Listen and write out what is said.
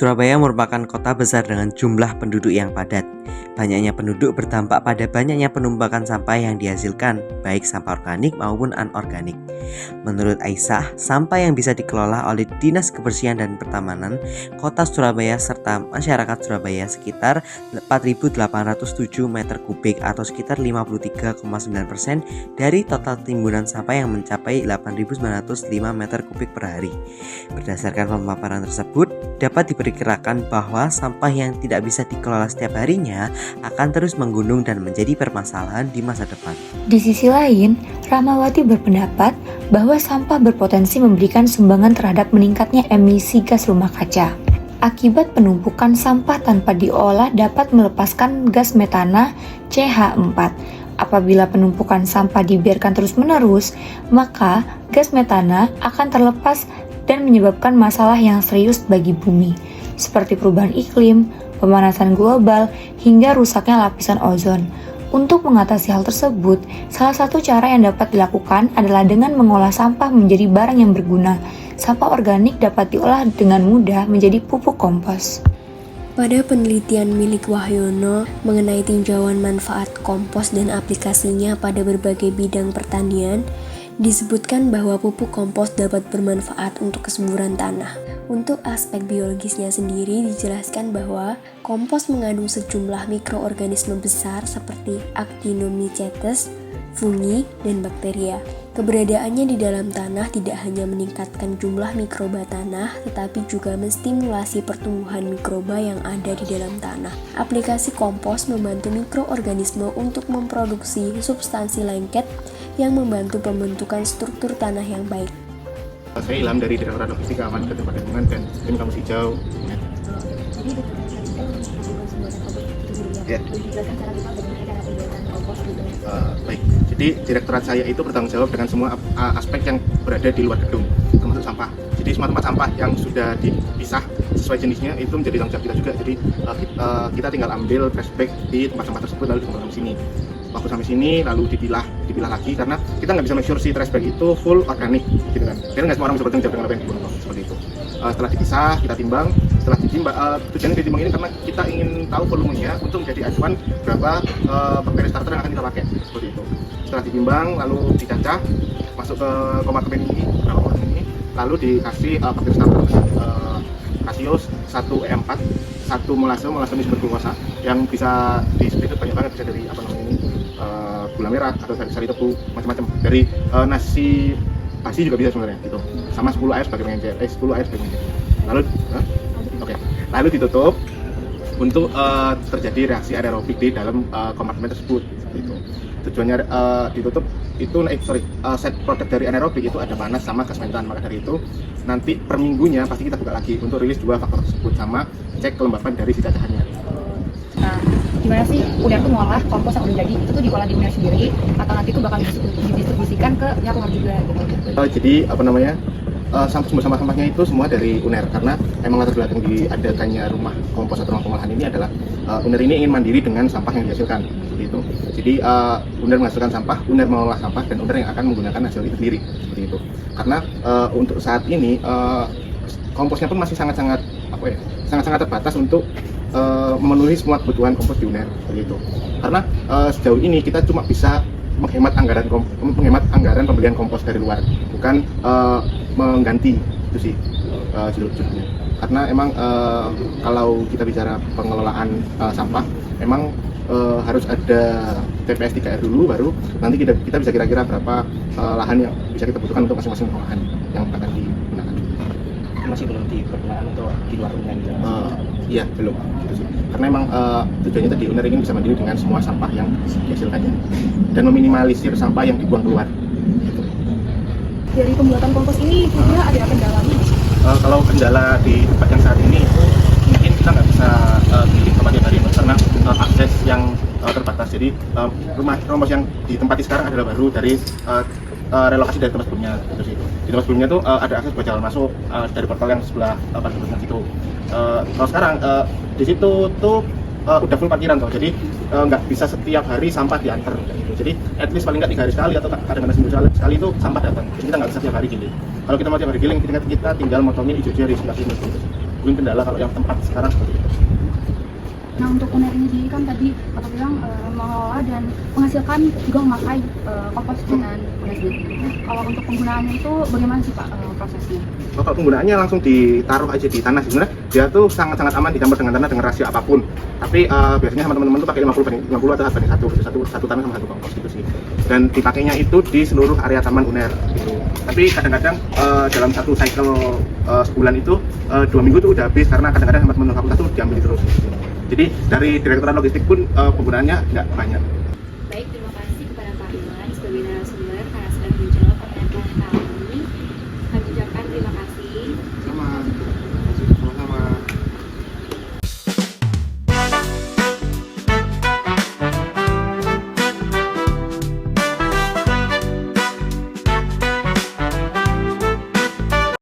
Surabaya merupakan kota besar dengan jumlah penduduk yang padat. Banyaknya penduduk berdampak pada banyaknya penumpukan sampah yang dihasilkan, baik sampah organik maupun anorganik. Menurut Aisyah, sampah yang bisa dikelola oleh Dinas Kebersihan dan Pertamanan Kota Surabaya serta masyarakat Surabaya sekitar 4.807 meter kubik atau sekitar 53,9% dari total timbunan sampah yang mencapai 8.905 meter kubik per hari. Berdasarkan pemaparan tersebut, dapat diperkirakan bahwa sampah yang tidak bisa dikelola setiap harinya akan terus menggunung dan menjadi permasalahan di masa depan. Di sisi lain, Rahmawati berpendapat bahwa sampah berpotensi memberikan sumbangan terhadap meningkatnya emisi gas rumah kaca. Akibat penumpukan sampah tanpa diolah dapat melepaskan gas metana CH4. Apabila penumpukan sampah dibiarkan terus-menerus, maka gas metana akan terlepas dan menyebabkan masalah yang serius bagi bumi, seperti perubahan iklim, pemanasan global, hingga rusaknya lapisan ozon. Untuk mengatasi hal tersebut, salah satu cara yang dapat dilakukan adalah dengan mengolah sampah menjadi barang yang berguna. Sampah organik dapat diolah dengan mudah menjadi pupuk kompos. Pada penelitian milik Wahyono mengenai tinjauan manfaat kompos dan aplikasinya pada berbagai bidang pertanian, disebutkan bahwa pupuk kompos dapat bermanfaat untuk kesuburan tanah. Untuk aspek biologisnya sendiri dijelaskan bahwa kompos mengandung sejumlah mikroorganisme besar seperti Actinomycetes, fungi, dan bakteria. Keberadaannya di dalam tanah tidak hanya meningkatkan jumlah mikroba tanah, tetapi juga menstimulasi pertumbuhan mikroba yang ada di dalam tanah. Aplikasi kompos membantu mikroorganisme untuk memproduksi substansi lengket yang membantu pembentukan struktur tanah yang baik. Saya Ilham dari Direktorat Logistik Keamanan Kedepan Lingkungan dan Tim Kampus Hijau. Ya. Baik, jadi direktorat saya itu bertanggung jawab dengan semua aspek yang berada di luar gedung, termasuk sampah. Jadi semua tempat sampah yang sudah dipisah sesuai jenisnya itu menjadi tanggung jawab kita juga. Jadi kita tinggal ambil flashback di tempat sampah tersebut lalu dikumpulkan di sini. Waktu sampai sini lalu dipilah lagi karena kita nggak bisa make sure si trash bag itu full organik, gitu kan. Karena nggak semua orang bisa bertanggung jawab dengan apa yang dibuang seperti itu. Setelah dipisah, kita timbang. Setelah ditimbang, tujuannya ditimbang ini karena kita ingin tahu volumenya untuk menjadi acuan berapa bakteri starter yang akan kita pakai, seperti itu. Setelah ditimbang, lalu dicacah, masuk ke kompartemen ini, lalu dikasih bakteri starter rasio 1E4, 1 molase ini berglukosa yang bisa disebut banyak banget, bisa dari gula merah atau dari sari tebu, macam-macam. Dari nasi pasti juga bisa sebenarnya gitu. Sama 10 air sebagai pengencer, 10 air sebagai pengencer. Lalu ditutup untuk terjadi reaksi anaerobik di dalam kompartemen tersebut. Gitu. Tujuannya ditutup itu set produk dari anaerobik itu ada panas sama gas metan. Maka dari itu nanti per minggunya pasti kita buka lagi untuk rilis dua faktor tersebut sama cek kelembapan dari si cacahannya. Nah, gimana sih UNER tuh mengolah kompos yang udah jadi itu tuh diolah di UNER sendiri atau nanti itu bakal didistribusikan ke pihak luar juga gitu? Jadi sumber sampah-sampahnya itu semua dari UNER karena emang latar belakang diadakannya rumah kompos atau rumah pengolahan ini adalah UNER ini ingin mandiri dengan sampah yang dihasilkan seperti itu. Jadi UNER menghasilkan sampah, UNER mengolah sampah dan UNER yang akan menggunakan hasil itu sendiri seperti itu. Karena untuk saat ini komposnya pun masih sangat-sangat terbatas untuk memenuhi semua kebutuhan kompos di UNER seperti itu. Karena sejauh ini kita cuma bisa menghemat anggaran pembelian kompos dari luar, bukan mengganti itu sih judulnya. Karena emang kalau kita bicara pengelolaan sampah, emang harus ada TPS 3R dulu, baru nanti kita bisa kira-kira berapa lahan yang bisa kita butuhkan untuk masing-masing pengolahan yang akan digunakan. Masih belum dipergunakan untuk di luar UNER? Iya, belum gitu sih. Karena emang tujuannya tadi UNER ingin bisa mandiri dengan semua sampah yang dihasilkannya dan meminimalisir sampah yang dibuang keluar gitu. Dari pembuatan kompos ini kira-kira ada kendalanya? Kalau kendala di tempat yang saat ini mungkin kita nggak bisa pilih tempat yang hari ini karena akses yang terbatas. Jadi rumah kompos yang ditempati sekarang adalah baru dari relokasi dari tempat sebelumnya gitu sih. Di tempat sebelumnya tuh ada akses buat jalan masuk dari portal yang sebelah parkiran situ. Kalau sekarang di situ tuh udah full parkiran tuh, jadi nggak bisa setiap hari sampah diantar gitu. Jadi at least paling nggak 3 hari sekali atau kadang-kadang seminggu sekali itu sampah datang. Jadi kita nggak bisa setiap hari giling. Kalau kita mau tiap hari giling, kita tinggal motongin hijau jari sebelah sini gitu. mungkin kendala kalau yang tempat sekarang seperti itu. Nah untuk UNER ini sendiri kan tadi Bapak bilang mengelola dan menghasilkan juga memakai kompos dengan UNER sendiri. Kalau untuk penggunaannya itu bagaimana sih Pak prosesnya? Kalau penggunaannya langsung ditaruh aja di tanah, sebenarnya dia tuh sangat-sangat aman dicampur dengan tanah dengan rasio apapun. Tapi biasanya sama teman-teman tuh pakai 50 atau 1 satu tanah sama 1 kompos gitu sih. Dan dipakainya itu di seluruh area taman UNER gitu. Tapi kadang-kadang dalam satu cycle sebulan itu 2 minggu tuh udah habis karena kadang-kadang sama teman-teman fakultas tuh diambil terus. Jadi dari Direktorat Logistik pun penggunaannya nggak banyak.